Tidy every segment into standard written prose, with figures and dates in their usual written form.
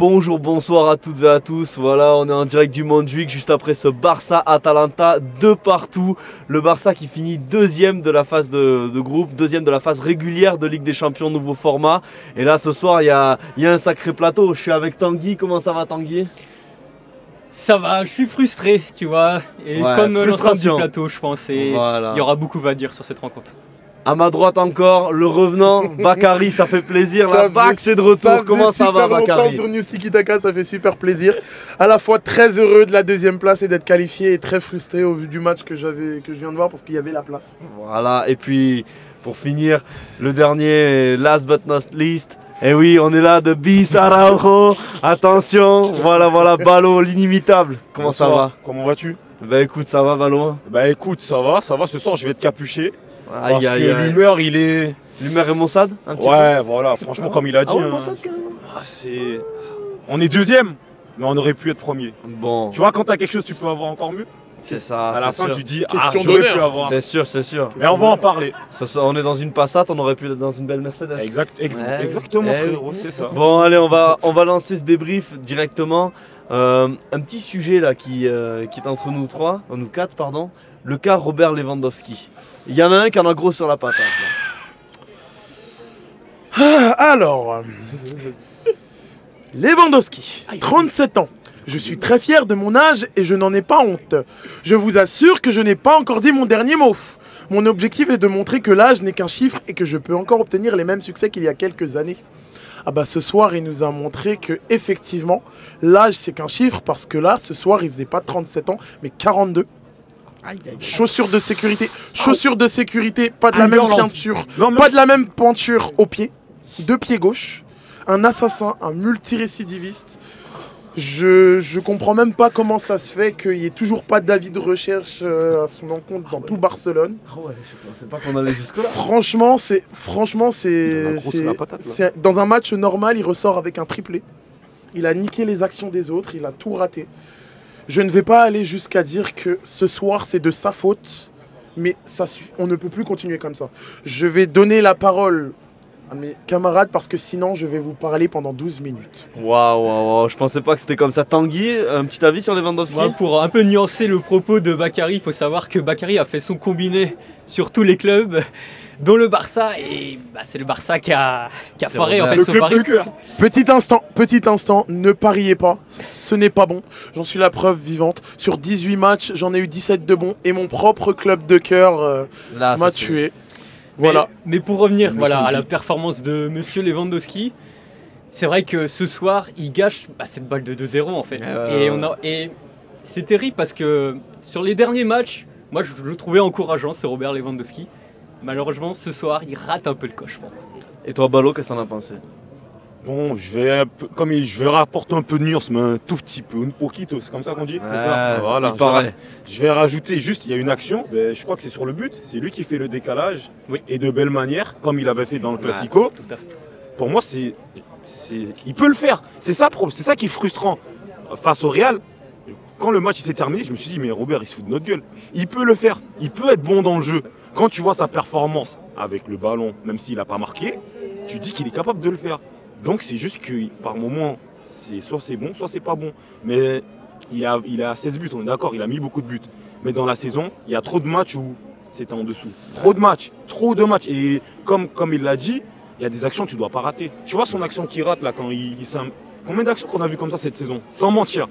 Bonjour, bonsoir à toutes et à tous. Voilà, on est en direct du Montjuïc juste après ce Barça-Atalanta de partout. Le Barça qui finit deuxième de la phase de groupe, deuxième de la phase régulière de Ligue des Champions, nouveau format. Et là, ce soir, il y a un sacré plateau. Je suis avec Tanguy. Comment ça va, Tanguy? Ça va, je suis frustré, tu vois. Et ouais, comme l'ensemble du plateau, je pense. Et voilà. Il y aura beaucoup à dire sur cette rencontre. À ma droite encore, le revenant, Bakary, ça fait plaisir. La BAC, c'est de retour. Comment ça va, Bakary? Sur News Tiki Taka, ça fait super plaisir. À la fois très heureux de la deuxième place et d'être qualifié, et très frustré au vu du match que je viens de voir parce qu'il y avait la place. Voilà, et puis pour finir, le dernier, last but not least. Et oui, on est là de Bis Araujo. Attention, voilà, Ballot, l'inimitable. Comment ça va? Comment vas-tu? Bah écoute, ça va, Ballot? Bah écoute, ça va. Ce soir, je vais te capucher. Aïe, parce que l'humeur, il est... L'humeur est maussade un petit ouais, peu. Voilà, franchement, comme il a dit. Ah ouais, maussade, on est deuxième, mais on aurait pu être premier. Bon. Tu vois, quand t'as quelque chose, tu peux avoir encore mieux. C'est ça. À la fin, sûr. tu dis, j'aurais pu avoir. C'est sûr. Mais on va en parler. On est dans une Passat, on aurait pu être dans une belle Mercedes. Exactement, frérot, c'est ça. Bon, allez, on va lancer ce débrief directement. Un petit sujet là qui est entre nous quatre, pardon. Le cas Robert Lewandowski. Il y en a un qui en a gros sur la patate. Alors, Lewandowski, 37 ans. Je suis très fier de mon âge et je n'en ai pas honte. Je vous assure que je n'ai pas encore dit mon dernier mot. Mon objectif est de montrer que l'âge n'est qu'un chiffre et que je peux encore obtenir les mêmes succès qu'il y a quelques années. Ah bah ce soir, il nous a montré que effectivement, l'âge c'est qu'un chiffre parce que là, ce soir, il faisait pas 37 ans, mais 42. Chaussures de sécurité, pas de la même peinture, pas de la même peinture au pied, deux pieds gauche, un assassin, un multirécidiviste. Je comprends même pas comment ça se fait qu'il n'y ait toujours pas d'avis de recherche à son encontre dans tout Barcelone. Ah ouais, je pensais pas qu'on allait jusque-là. Franchement, dans un match normal, il ressort avec un triplé. Il a niqué les actions des autres, il a tout raté. Je ne vais pas aller jusqu'à dire que ce soir c'est de sa faute, mais on ne peut plus continuer comme ça. Je vais donner la parole à mes camarades parce que sinon je vais vous parler pendant 12 minutes. Waouh, je pensais pas que c'était comme ça. Tanguy, un petit avis sur Lewandowski? Pour un peu nuancer le propos de Bakary, il faut savoir que Bakary a fait son combiné sur tous les clubs, dont le Barça, et c'est le Barça qui a foiré en fait ce pari. Petit instant, ne pariez pas, ce n'est pas bon. J'en suis la preuve vivante. Sur 18 matchs, j'en ai eu 17 de bons et mon propre club de cœur m'a tué. Voilà. Mais pour revenir à la performance de Monsieur Lewandowski, c'est vrai que ce soir, il gâche cette balle de 2-0 en fait. Et c'est terrible parce que sur les derniers matchs, moi je le trouvais encourageant, ce Robert Lewandowski. Malheureusement, ce soir, il rate un peu le coche. Et toi, Ballot, qu'est-ce que t'en as pensé? Bon, je vais rapporter un peu de nuance, mais un tout petit peu. Un poquito, c'est comme ça qu'on dit? C'est ça. Voilà, je vais rajouter juste, il y a une action, je crois que c'est sur le but. C'est lui qui fait le décalage. Oui. Et de belle manière, comme il avait fait dans le Classico. Tout à fait. Pour moi, il peut le faire. C'est ça qui est frustrant. Face au Real, quand le match s'est terminé, je me suis dit, mais Robert, il se fout de notre gueule. Il peut le faire. Il peut être bon dans le jeu. Quand tu vois sa performance avec le ballon, même s'il n'a pas marqué, tu dis qu'il est capable de le faire. Donc c'est juste que par moment, soit c'est bon, soit c'est pas bon. Mais il a 16 buts, on est d'accord, il a mis beaucoup de buts. Mais dans la saison, il y a trop de matchs où c'était en dessous. Trop de matchs. Et comme il l'a dit, il y a des actions que tu ne dois pas rater. Tu vois son action qu'il rate là quand combien d'actions qu'on a vu comme ça cette saison? Sans mentir.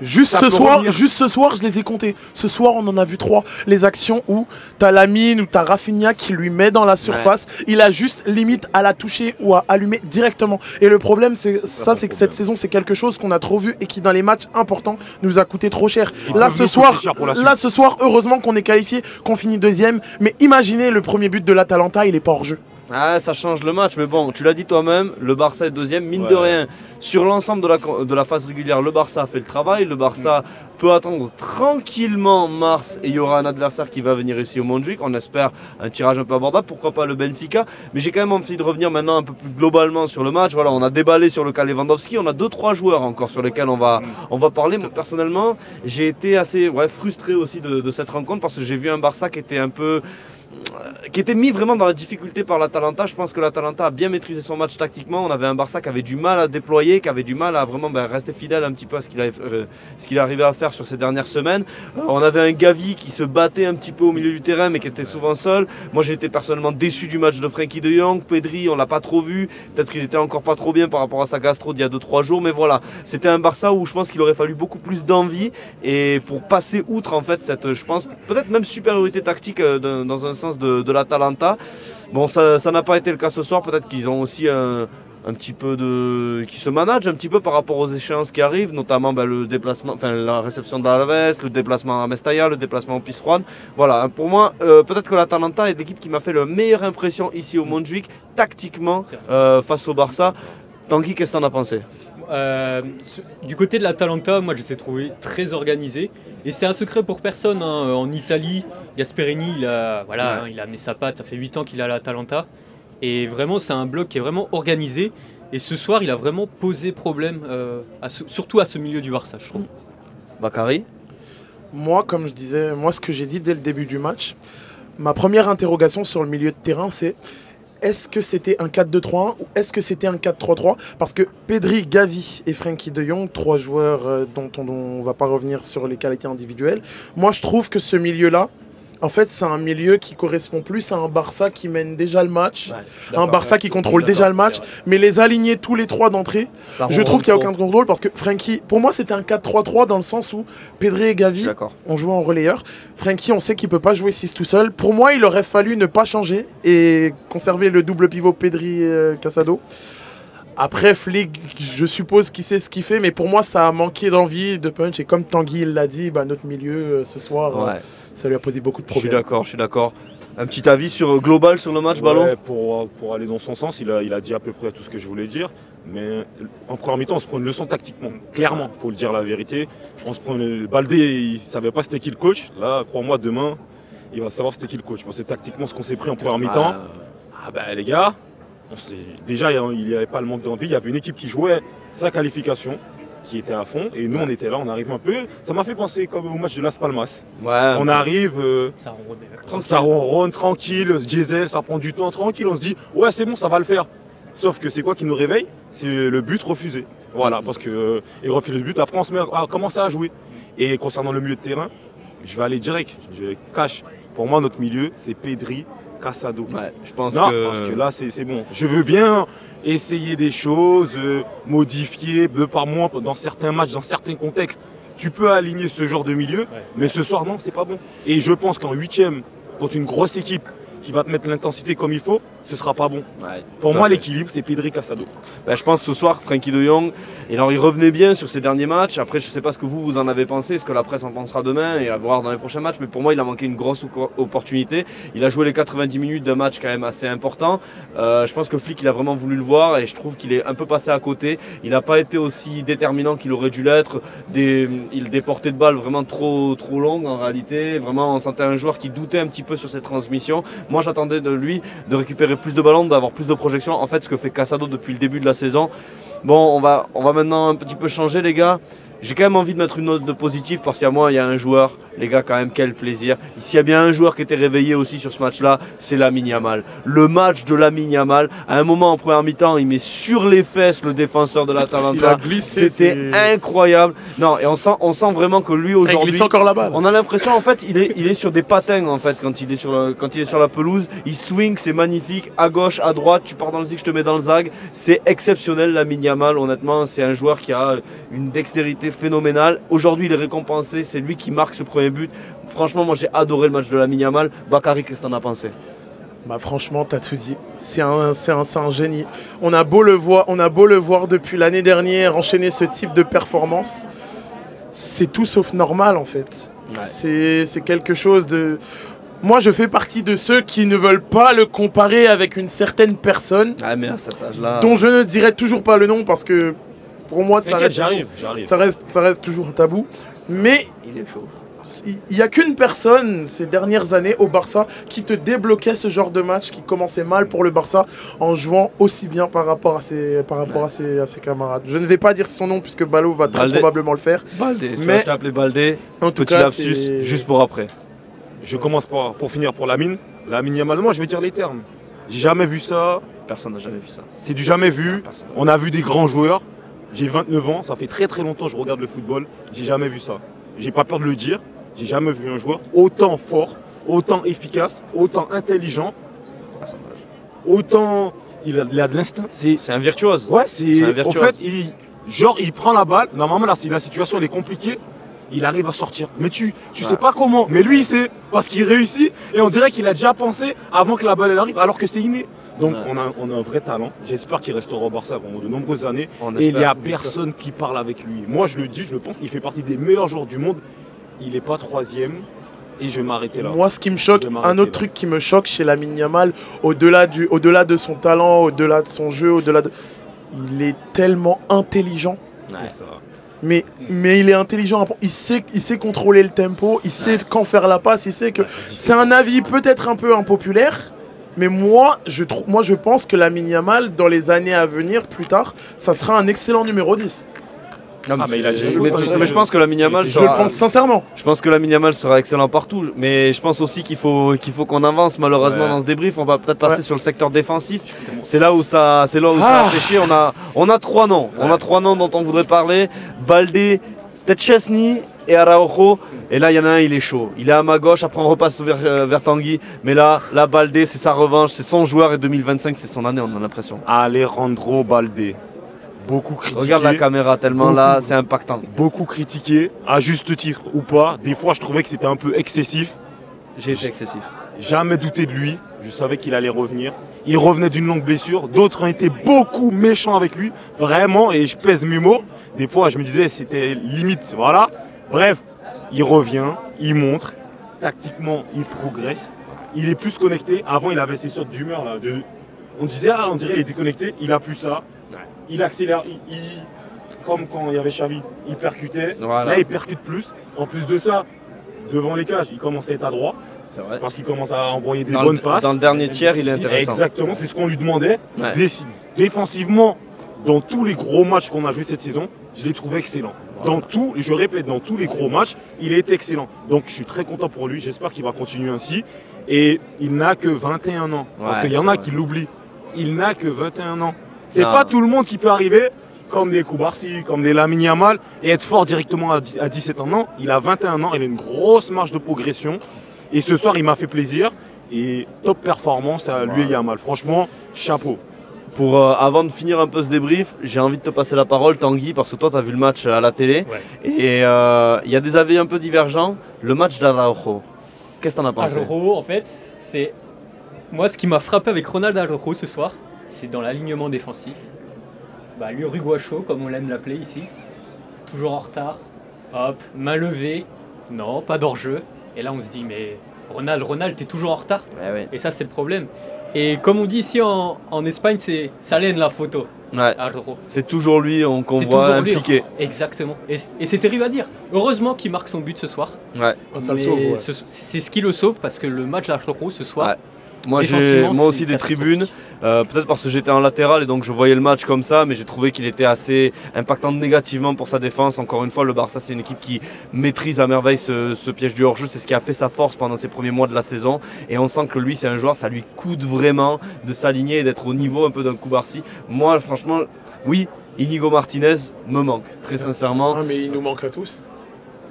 Juste ce soir, je les ai comptés. Ce soir, on en a vu 3. Les actions où t'as Lamine ou t'as Rafinha qui lui met dans la surface. Ouais. Il a juste limite à la toucher ou à allumer directement. Et le problème, c'est que cette saison, c'est quelque chose qu'on a trop vu et qui, dans les matchs importants, nous a coûté trop cher. Là, ce soir, heureusement qu'on est qualifié, qu'on finit deuxième. Mais imaginez le premier but de l'Atalanta, il est pas hors jeu. Ah, ça change le match, mais bon, tu l'as dit toi-même, le Barça est deuxième, mine de rien. Sur l'ensemble de la phase régulière, le Barça a fait le travail, le Barça peut attendre tranquillement mars et il y aura un adversaire qui va venir ici au Montjuïc. On espère un tirage un peu abordable, pourquoi pas le Benfica. Mais j'ai quand même envie de revenir maintenant un peu plus globalement sur le match. Voilà, on a déballé sur le cas Lewandowski, on a 2-3 joueurs encore sur lesquels on va parler. Moi, personnellement, j'ai été assez frustré aussi de cette rencontre parce que j'ai vu un Barça qui était un peu mis vraiment dans la difficulté par l'Atalanta. Je pense que l'Atalanta a bien maîtrisé son match tactiquement. On avait un Barça qui avait du mal à déployer, qui avait du mal à vraiment rester fidèle un petit peu à ce qu'il arrivait à faire sur ces dernières semaines. On avait un Gavi qui se battait un petit peu au milieu du terrain mais qui était souvent seul. Moi j'ai été personnellement déçu du match de Frenkie de Jong. Pedri on l'a pas trop vu. Peut-être qu'il était encore pas trop bien par rapport à sa gastro d'il y a 2-3 jours. Mais voilà, c'était un Barça où je pense qu'il aurait fallu beaucoup plus d'envie et pour passer outre en fait cette, je pense, peut-être même supériorité tactique dans un sens de l'Atalanta. Bon, ça n'a pas été le cas ce soir. Peut-être qu'ils ont aussi un petit peu qui se managent un petit peu par rapport aux échéances qui arrivent, notamment le déplacement, enfin la réception d'Alaves, le déplacement à Mestalla, le déplacement au Pizjuán. Voilà, pour moi, peut-être que l'Atalanta est l'équipe qui m'a fait la meilleure impression ici au Montjuïc, tactiquement, face au Barça. Tanguy, qu'est-ce que t'en as pensé? Du côté de l'Atalanta, moi je les ai trouvés très organisés. Et c'est un secret pour personne. Hein. En Italie, Gasperini, il a amené sa patte. Ça fait 8 ans qu'il est à l'Atalanta. Et vraiment, c'est un bloc qui est vraiment organisé. Et ce soir, il a vraiment posé problème, surtout à ce milieu du Barça, je trouve. Bakary? Moi, comme je disais, ce que j'ai dit dès le début du match, ma première interrogation sur le milieu de terrain, c'est est-ce que c'était un 4-2-3-1 ou est-ce que c'était un 4-3-3? Parce que Pedri, Gavi et Frenkie de Jong, 3 joueurs dont on ne va pas revenir sur les qualités individuelles, moi je trouve que ce milieu-là, en fait, c'est un milieu qui correspond plus à un Barça qui mène déjà le match, un Barça qui contrôle déjà le match, mais les aligner tous les 3 d'entrée, je trouve qu'il n'y a aucun contrôle parce que Frenkie, pour moi, c'était un 4-3-3 dans le sens où Pedri et Gavi ont joué en relayeur. Frenkie, on sait qu'il ne peut pas jouer 6 tout seul. Pour moi, il aurait fallu ne pas changer et conserver le double pivot Pedri-Casado. Après, Flick, je suppose qu'il sait ce qu'il fait, mais pour moi, ça a manqué d'envie, de punch. Et comme Tanguy l'a dit, notre milieu ce soir... ça lui a posé beaucoup de problèmes. Je suis d'accord. Un petit avis global sur le match, Ballon? Pour aller dans son sens, il a dit à peu près tout ce que je voulais dire. Mais en première mi-temps, on se prend une leçon tactiquement. Clairement, il faut le dire la vérité. On se prend Baldé, il ne savait pas c'était qui le coach. Là, crois-moi, demain, il va savoir c'était qui le coach. Parce que tactiquement, ce qu'on s'est pris en première mi-temps, les gars, déjà, il n'y avait pas le manque d'envie. Il y avait une équipe qui jouait sa qualification, qui était à fond, et nous on était là, on arrive un peu, ça m'a fait penser comme au match de Las Palmas. On arrive, ça ronronne tranquille, diesel, ça prend du temps tranquille, on se dit ouais c'est bon, ça va le faire. Sauf que c'est quoi qui nous réveille? C'est le but refusé. Voilà, parce que il refuse le but, après on se met à commencer à jouer. Et concernant le milieu de terrain, je vais aller direct, je vais cash. Pour moi notre milieu c'est Pedri, Casado. Je pense parce que là c'est bon. Je veux bien essayer des choses, modifier par mois dans certains matchs, dans certains contextes. Tu peux aligner ce genre de milieu, mais ce soir non, c'est pas bon. Et je pense qu'en 8e, contre une grosse équipe qui va te mettre l'intensité comme il faut, ce sera pas bon. Pour moi, l'équilibre, c'est Pedri Casado. Je pense ce soir, Frenkie de Jong, il revenait bien sur ses derniers matchs. Après, je ne sais pas ce que vous en avez pensé, ce que la presse en pensera demain et à voir dans les prochains matchs. Mais pour moi, il a manqué une grosse opportunité. Il a joué les 90 minutes d'un match quand même assez important. Je pense que Flick, il a vraiment voulu le voir et je trouve qu'il est un peu passé à côté. Il n'a pas été aussi déterminant qu'il aurait dû l'être. Des portées de balles vraiment trop longues en réalité. Vraiment, on sentait un joueur qui doutait un petit peu sur ses transmissions. Moi, j'attendais de lui de récupérer plus de ballons, d'avoir plus de projections. En fait, ce que fait Casado depuis le début de la saison. Bon, on va maintenant un petit peu changer, les gars. J'ai quand même envie de mettre une note de positive parce qu'à moi, il y a un joueur, les gars, quand même, quel plaisir. S'il y a bien un joueur qui était réveillé aussi sur ce match-là, c'est Lamine Yamal. Le match de Lamine Yamal, à un moment en première mi-temps, il met sur les fesses le défenseur de l'Atalanta. C'était incroyable. Non, et on sent vraiment que lui aujourd'hui, il glisse encore la balle. On a l'impression en fait, il est sur des patins en fait quand il est sur la pelouse. Il swing, c'est magnifique. À gauche, à droite, tu pars dans le zig, je te mets dans le zag. C'est exceptionnel, Lamine Yamal. Honnêtement, c'est un joueur qui a une dextérité phénoménale. Aujourd'hui, il est récompensé. C'est lui qui marque ce premier but. Franchement, moi, j'ai adoré le match de Lamine Yamal. Bakary, qu'est-ce que t'en as pensé? Franchement, t'as tout dit. C'est un génie. On a beau le voir depuis l'année dernière enchaîner ce type de performance. C'est tout sauf normal, en fait. C'est quelque chose de... Moi, je fais partie de ceux qui ne veulent pas le comparer avec une certaine personne. Mais à cet âge-là... dont je ne dirai toujours pas le nom parce que... Pour moi, ça reste toujours un tabou. Mais il est chaud. Il n'y a qu'une personne ces dernières années au Barça qui te débloquait ce genre de match qui commençait mal pour le Barça en jouant aussi bien par rapport à ses camarades. Je ne vais pas dire son nom puisque Balo va très probablement le faire. Baldé, mais... je t'ai appelé Baldé. En tout Petit cas, lapsus, juste pour après. Je commence pour finir pour Lamine. Lamine Yamal, moi je vais dire les termes. J'ai jamais vu ça. Personne n'a jamais vu ça. C'est du jamais vu. On a vu des grands joueurs. J'ai 29 ans, ça fait très très longtemps que je regarde le football. J'ai jamais vu ça. J'ai pas peur de le dire. J'ai jamais vu un joueur autant fort, autant efficace, autant intelligent, autant il a de l'instinct. C'est un virtuose. Ouais, en fait, il prend la balle. Normalement, là, si la situation elle est compliquée, il arrive à sortir. Mais tu sais pas comment. Mais lui, il sait parce qu'il réussit et on dirait qu'il a déjà pensé avant que la balle elle arrive, alors que c'est inné. Donc on a un vrai talent. J'espère qu'il restera au Barça pendant de nombreuses années. Et il n'y a personne qui parle avec lui. Moi, je le dis, je le pense, il fait partie des meilleurs joueurs du monde. Il n'est pas 3e. Et je vais m'arrêter là. Moi, ce qui me choque, un autre truc qui me choque chez Lamine Yamal, au-delà de son talent, au-delà de son jeu, il est tellement intelligent. C'est ça. Mais il est intelligent, il sait contrôler le tempo, il sait quand faire la passe, il sait que... C'est un avis peut-être un peu impopulaire, mais moi je pense que Lamine Yamal, dans les années à venir, plus tard, ça sera un excellent numéro 10. Mais je pense que Lamine Yamal sera... Je pense sincèrement. Je pense que Lamine Yamal sera excellent partout, mais je pense aussi qu'il faut qu'on avance malheureusement dans ce débrief. On va peut-être passer sur le secteur défensif. C'est là où ça a pêché. On a 3 noms. On a 3 noms dont on voudrait parler. Baldé, peut-être Chesney et Araujo. Et là, il y en a un, il est chaud. Il est à ma gauche, après on repasse vers Tanguy. Mais là, Baldé, c'est sa revanche, c'est son joueur et 2025, c'est son année, on a l'impression. Alejandro Baldé. Beaucoup critiqué. Regarde la caméra, tellement là, c'est impactant. Beaucoup critiqué, à juste titre ou pas. Des fois, je trouvais que c'était un peu excessif. J'ai été excessif. Jamais douté de lui. Je savais qu'il allait revenir. Il revenait d'une longue blessure. D'autres ont été beaucoup méchants avec lui. Vraiment, et je pèse mes mots. Des fois, je me disais, c'était limite. Voilà. Bref, il revient, il montre. Tactiquement, il progresse. Il est plus connecté. Avant, il avait ces sortes d'humeur là. On disait, on dirait qu'il était connecté. Il a plus ça. Il accélère, comme quand il y avait Xavi, il percutait. Voilà. Là, il percute plus. En plus de ça, devant les cages, il commence à être adroit. C'est vrai. Parce qu'il commence à envoyer des bonnes passes. Dans le dernier tiers, il est intéressant. Exactement, c'est ce qu'on lui demandait. Ouais. Défensivement, dans tous les gros matchs qu'on a joués cette saison, je l'ai trouvé excellent. Voilà. Je répète, dans tous les gros matchs, il est excellent. Donc je suis très content pour lui. J'espère qu'il va continuer ainsi. Et il n'a que 21 ans. Parce qu'il y en a qui l'oublient. Il n'a que 21 ans. C'est pas tout le monde qui peut arriver comme des Koubarsi, comme des Lamine Yamal et être fort directement à 17 ans. Non, il a 21 ans, il a une grosse marge de progression. Et ce soir, il m'a fait plaisir. Et top performance à lui et Yamal. Franchement, chapeau. Avant de finir un peu ce débrief, j'ai envie de te passer la parole, Tanguy, parce que toi, tu as vu le match à la télé. Ouais. Et il y a des avis un peu divergents. Le match d'Araujo, qu'est-ce que tu en as pensé? Araujo, en fait, c'est... Moi, ce qui m'a frappé avec Ronald Araujo ce soir, c'est dans l'alignement défensif. L'Uruguacho, comme on l'aime l'appeler ici. Toujours en retard. Hop, main levée. Non, pas d'hors-jeu. Et là, on se dit, mais Ronald, t'es toujours en retard. Ouais. Et ça, c'est le problème. Et comme on dit ici en Espagne, c'est Salen la photo. Ouais. C'est toujours lui qu'on voit impliqué. Exactement. Et c'est terrible à dire. Heureusement qu'il marque son but ce soir. Ouais. Ça le sauve. C'est ce qui le sauve parce que le match d'Araujo ce soir... Ouais. Moi aussi des tribunes, peut-être parce que j'étais en latéral et donc je voyais le match comme ça, mais j'ai trouvé qu'il était assez impactant négativement pour sa défense. Encore une fois, le Barça, c'est une équipe qui maîtrise à merveille ce piège du hors-jeu, c'est ce qui a fait sa force pendant ces premiers mois de la saison, et on sent que lui, c'est un joueur, ça lui coûte vraiment de s'aligner et d'être au niveau un peu d'un Koubarsi. Moi, franchement, oui, Inigo Martinez me manque, très sincèrement. Ah, mais il nous manque à tous.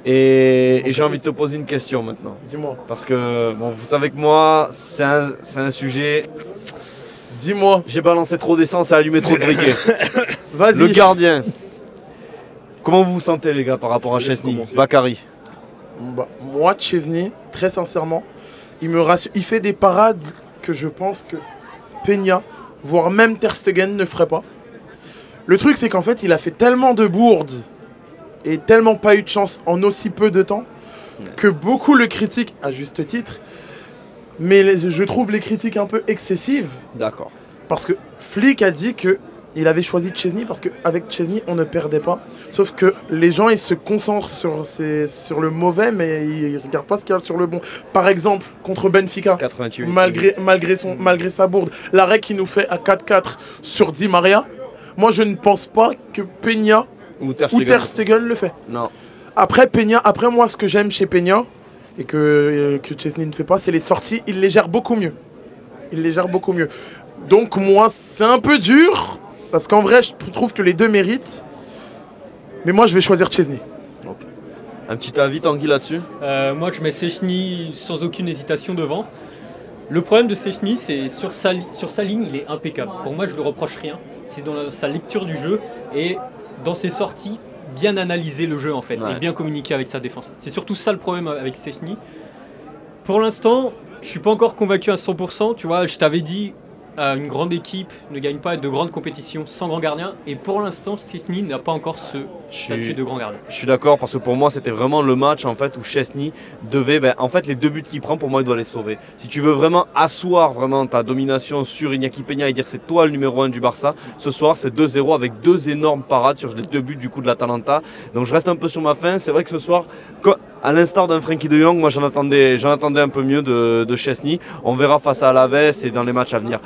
Et j'ai envie de te poser une question maintenant. Dis-moi. Parce que vous savez que moi, c'est un sujet. Dis-moi. J'ai balancé trop d'essence et allumé trop de briquets. Vas-y. Le gardien. Comment vous vous sentez, les gars, par rapport à Chesney, Bakary? Moi, Chesney, très sincèrement, il me rassure. Il fait des parades que je pense que Peña, voire même Ter Stegen ne ferait pas. Le truc, c'est qu'en fait, il a fait tellement de bourdes et tellement pas eu de chance en aussi peu de temps que beaucoup le critiquent à juste titre, mais je trouve les critiques un peu excessives. D'accord. Parce que Flick a dit que il avait choisi Chesney parce qu'avec Chesney on ne perdait pas. Sauf que les gens ils se concentrent sur le mauvais mais ils regardent pas ce qu'il y a sur le bon. Par exemple contre Benfica, 88, malgré sa bourde, l'arrêt qu'il nous fait à 4-4 sur Di Maria, moi je ne pense pas que Peña ou Ter Stegen le fait. Non. Après moi, ce que j'aime chez Peña, et que Szczęsny ne fait pas, c'est les sorties. Il les gère beaucoup mieux. Il les gère beaucoup mieux. Donc moi, c'est un peu dur, parce qu'en vrai, je trouve que les deux méritent. Mais moi, je vais choisir Szczęsny. Okay. Un petit avis, Tanguy, là-dessus? Moi, je mets Szczęsny sans aucune hésitation devant. Le problème de Szczęsny, c'est sur sa ligne, il est impeccable. Pour moi, je ne lui reproche rien. C'est dans sa lecture du jeu et dans ses sorties, bien analyser le jeu en fait, et bien communiquer avec sa défense. C'est surtout ça le problème avec Szczęsny. Pour l'instant, je ne suis pas encore convaincu à 100%. Tu vois, je t'avais dit, une grande équipe ne gagne pas de grandes compétitions sans grand gardien. Et pour l'instant, Szczęsny n'a pas encore ce statut de grand gardien. Je suis d'accord parce que pour moi, c'était vraiment le match en fait où Szczęsny devait, en fait, les 2 buts qu'il prend, pour moi, il doit les sauver. Si tu veux vraiment asseoir vraiment ta domination sur Iñaki Peña et dire c'est toi le numéro 1 du Barça, ce soir, c'est 2-0 avec 2 énormes parades sur les 2 buts du coup de l'Atalanta. Donc je reste un peu sur ma faim. C'est vrai que ce soir, à l'instar d'un Frenkie de Jong, moi j'en attendais un peu mieux de Szczęsny. On verra face à Alaves et dans les matchs à venir.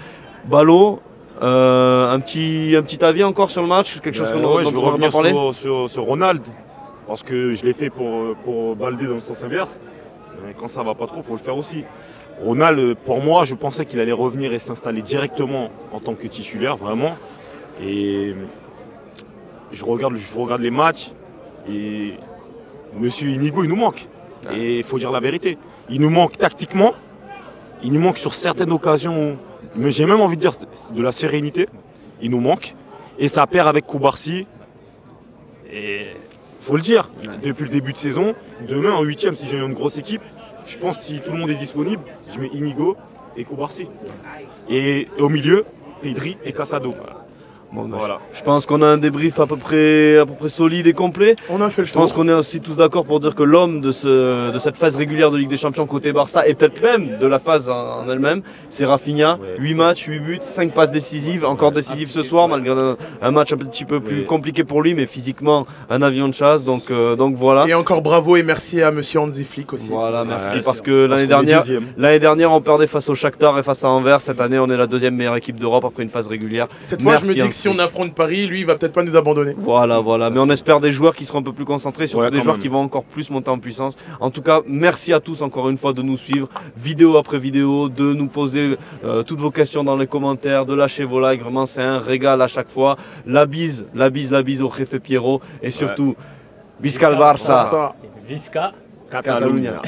Ballot, un petit avis encore sur le match, quelque chose qu'on aurait je veux dont on revenir parler sur Ronald, parce que je l'ai fait pour Baldé dans le sens inverse. Mais quand ça va pas trop, il faut le faire aussi. Ronald, pour moi, je pensais qu'il allait revenir et s'installer directement en tant que titulaire, vraiment. Et je regarde les matchs et Monsieur Inigo, il nous manque. Et il faut dire la vérité. Il nous manque tactiquement, il nous manque sur certaines occasions. Mais j'ai même envie de dire de la sérénité, il nous manque. Et ça perd avec Koubarsi. Et faut le dire, depuis le début de saison, demain en 8e, si j'ai une grosse équipe, je pense que si tout le monde est disponible, je mets Inigo et Koubarsi. Et au milieu, Pedri et Casado. Bon, voilà. Je pense qu'on a un débrief à peu près solide et complet. On a fait le Je tour. pense qu'on est aussi tous d'accord pour dire que l'homme de cette phase régulière de Ligue des Champions côté Barça et peut-être même de la phase en elle-même, c'est Rafinha. 8 matchs, 8 buts, 5 passes décisives, encore décisives ce soir malgré un match un petit peu plus compliqué pour lui, mais physiquement un avion de chasse. Donc voilà. Et encore bravo et merci à Monsieur Hansi Flick aussi. Voilà, merci parce que l'année dernière on perdait face au Shakhtar et face à Anvers. Cette année on est la 2e meilleure équipe d'Europe après une phase régulière. Cette fois je me dis que si on affronte Paris, lui il va peut-être pas nous abandonner. Voilà, mais on espère des joueurs qui seront un peu plus concentrés, surtout des joueurs qui vont encore plus monter en puissance. En tout cas, merci à tous encore une fois de nous suivre, vidéo après vidéo, de nous poser toutes vos questions dans les commentaires, de lâcher vos likes, vraiment c'est un régal à chaque fois. La bise au Jefe Pierrot et surtout, Visca el Barça. Visca Catalunya.